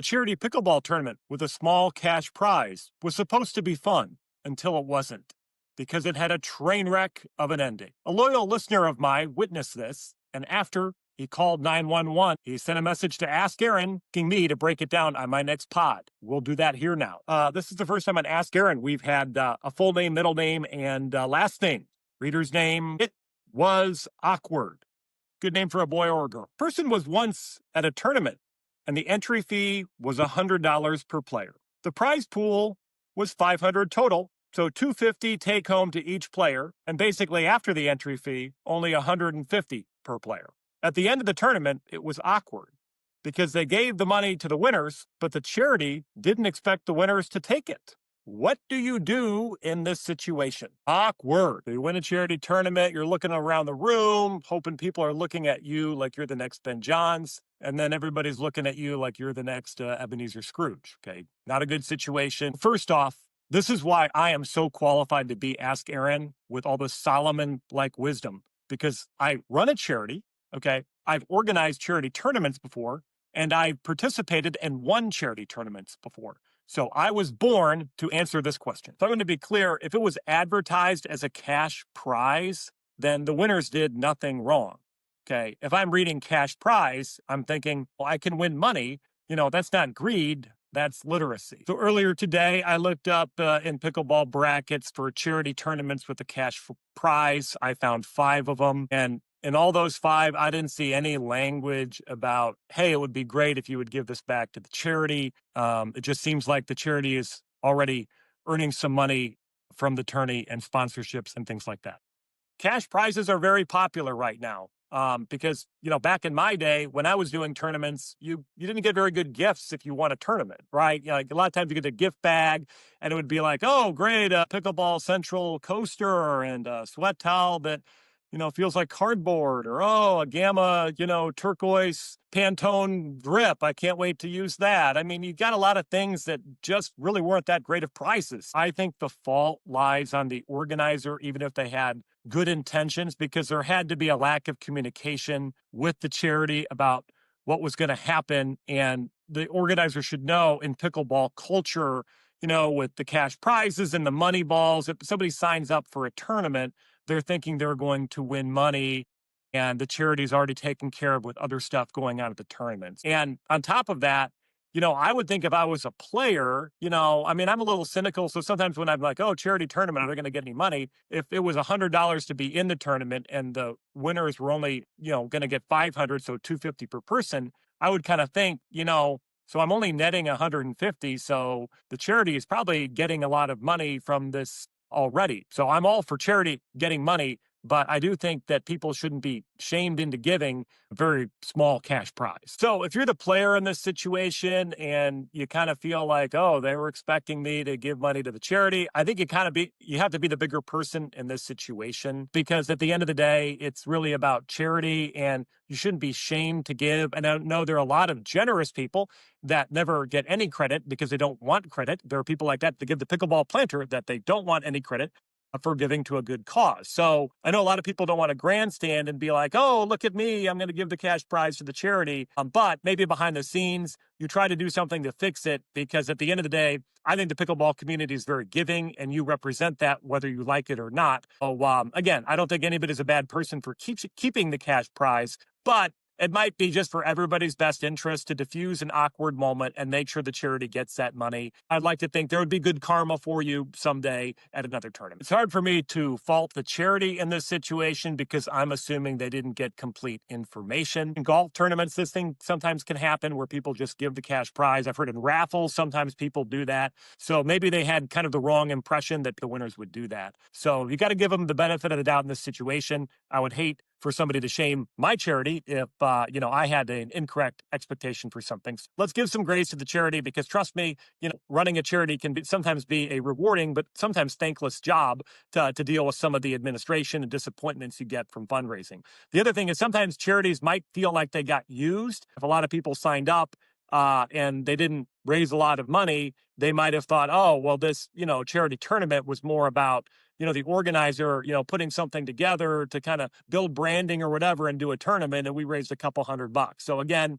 A charity pickleball tournament with a small cash prize was supposed to be fun until it wasn't, because it had a train wreck of an ending. A loyal listener of mine witnessed this, and after he called 911, he sent a message to Ask Aaron, asking me to break it down on my next pod. We'll do that here now. This is the first time on Ask Aaron we've had a full name, middle name, and last name. Reader's name, it was awkward. Good name for a boy or a girl. Person was once at a tournament, and the entry fee was $100 per player. The prize pool was $500 total, so $250 take home to each player, and basically after the entry fee, only $150 per player. At the end of the tournament, it was awkward because they gave the money to the winners, but the charity didn't expect the winners to take it. What do you do in this situation? Awkward. You win a charity tournament, you're looking around the room, hoping people are looking at you like you're the next Ben Johns, and then everybody's looking at you like you're the next Ebenezer Scrooge. Okay, not a good situation. First off, this is why I am so qualified to be Ask Aaron with all this Solomon-like wisdom, because I run a charity, okay? I've organized charity tournaments before, and I've participated and won charity tournaments before. So I was born to answer this question. So I'm going to be clear, if it was advertised as a cash prize, then the winners did nothing wrong. Okay, if I'm reading cash prize, I'm thinking, well, I can win money. That's not greed, that's literacy. So earlier today, I looked up in pickleball brackets for charity tournaments with a cash prize. I found 5 of them. And in all those 5, I didn't see any language about, hey, it would be great if you would give this back to the charity. It just seems like the charity is already earning some money from the tourney and sponsorships and things like that. Cash prizes are very popular right now. Because, back in my day, when I was doing tournaments, you didn't get very good gifts if you won a tournament, right? Like a lot of times you get a gift bag and it would be like, oh, great, a Pickleball Central coaster and a sweat towel that, feels like cardboard, or, oh, a Gamma, turquoise Pantone grip. I can't wait to use that. I mean, you got a lot of things that just really weren't that great of prizes. I think the fault lies on the organizer, even if they had good intentions, because there had to be a lack of communication with the charity about what was going to happen. And the organizer should know in pickleball culture, with the cash prizes and the money balls, if somebody signs up for a tournament, they're thinking they're going to win money, and the charity's already taken care of with other stuff going on at the tournaments. And on top of that, I would think if I was a player, I'm a little cynical. So sometimes when I'm like, oh, charity tournament, are they going to get any money? If it was $100 to be in the tournament and the winners were only, going to get 500, so $250 per person, I would kind of think, so I'm only netting 150. So the charity is probably getting a lot of money from this already. So I'm all for charity getting money, but I do think that people shouldn't be shamed into giving a very small cash prize. So if you're the player in this situation and you kind of feel like, oh, they were expecting me to give money to the charity, I think you have to be the bigger person in this situation, because at the end of the day, it's really about charity and you shouldn't be shamed to give. And I know there are a lot of generous people that never get any credit because they don't want credit. There are people like that give the pickleball planter that they don't want any credit for giving to a good cause. So I know a lot of people don't want to grandstand and be like, oh, look at me, I'm going to give the cash prize to the charity. But maybe behind the scenes, you try to do something to fix it, because at the end of the day, I think the pickleball community is very giving and you represent that whether you like it or not. So again, I don't think anybody's a bad person for keeping the cash prize, but it might be just for everybody's best interest to diffuse an awkward moment and make sure the charity gets that money. I'd like to think there would be good karma for you someday at another tournament. It's hard for me to fault the charity in this situation because I'm assuming they didn't get complete information. In golf tournaments, this thing sometimes can happen where people just give the cash prize. I've heard in raffles, sometimes people do that. So maybe they had kind of the wrong impression that the winners would do that. So you got to give them the benefit of the doubt in this situation. I would hate for somebody to shame my charity if, I had an incorrect expectation for something. So let's give some grace to the charity, because trust me, running a charity can sometimes be a rewarding, but sometimes thankless job to deal with some of the administration and disappointments you get from fundraising. The other thing is sometimes charities might feel like they got used. If a lot of people signed up, and they didn't raise a lot of money, they might have thought, oh, well, this, charity tournament was more about, the organizer, putting something together to kind of build branding or whatever and do a tournament, and we raised a couple $100. So again,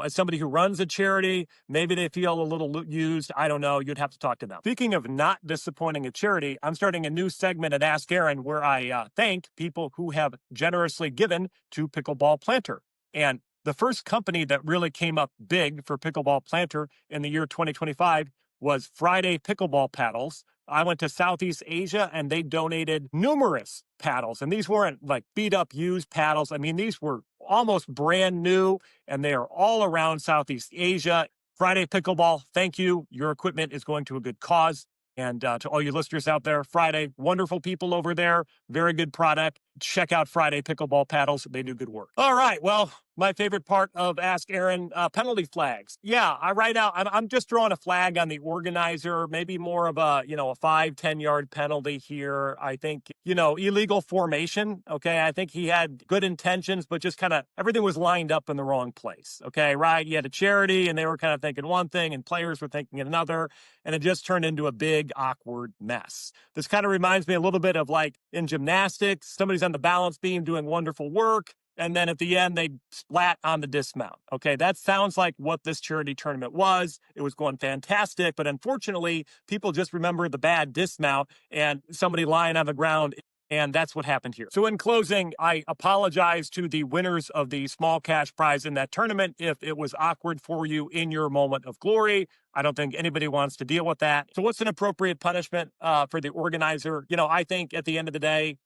as somebody who runs a charity, maybe they feel a little used. I don't know. You'd have to talk to them. Speaking of not disappointing a charity, I'm starting a new segment at Ask Aaron where I thank people who have generously given to Pickleball Planter. And the first company that really came up big for Pickleball Planter in the year 2025 was Friday Pickleball Paddles. I went to Southeast Asia and they donated numerous paddles. And these weren't like beat up used paddles. I mean, these were almost brand new and they are all around Southeast Asia. Friday Pickleball, thank you. Your equipment is going to a good cause. And to all you listeners out there, Friday, wonderful people over there, very good product. Check out Friday Pickleball Paddles. They do good work. All right. Well, my favorite part of Ask Aaron, penalty flags. Yeah, I'm just drawing a flag on the organizer, maybe more of a 5-10 yard penalty here. I think, illegal formation. Okay. I think he had good intentions, but just kind of everything was lined up in the wrong place. Okay. Right. You had a charity and they were kind of thinking one thing and players were thinking another. And it just turned into a big, awkward mess. This kind of reminds me a little bit of like in gymnastics, somebody's on the balance beam doing wonderful work. And then at the end, they splat on the dismount. Okay, that sounds like what this charity tournament was. It was going fantastic, but unfortunately, people just remember the bad dismount and somebody lying on the ground. And that's what happened here. So in closing, I apologize to the winners of the small cash prize in that tournament if it was awkward for you in your moment of glory. I don't think anybody wants to deal with that. So what's an appropriate punishment for the organizer? I think at the end of the day,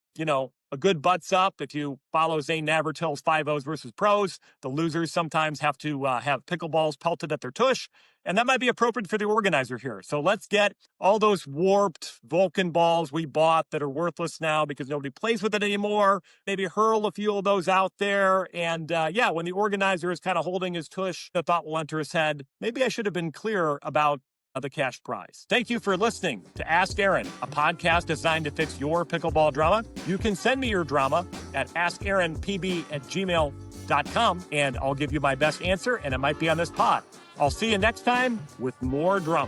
a good butts up. If you follow Zane Navratil's 5-0s versus pros, the losers sometimes have to have pickleballs pelted at their tush. And that might be appropriate for the organizer here. So let's get all those warped Vulcan balls we bought that are worthless now because nobody plays with it anymore. Maybe hurl a few of those out there. And when the organizer is kind of holding his tush, the thought will enter his head. Maybe I should have been clearer about the cash prize. Thank you for listening to Ask Aaron, a podcast designed to fix your pickleball drama. You can send me your drama at askaaronpb@gmail.com, and I'll give you my best answer, and it might be on this pod. I'll see you next time with more drama.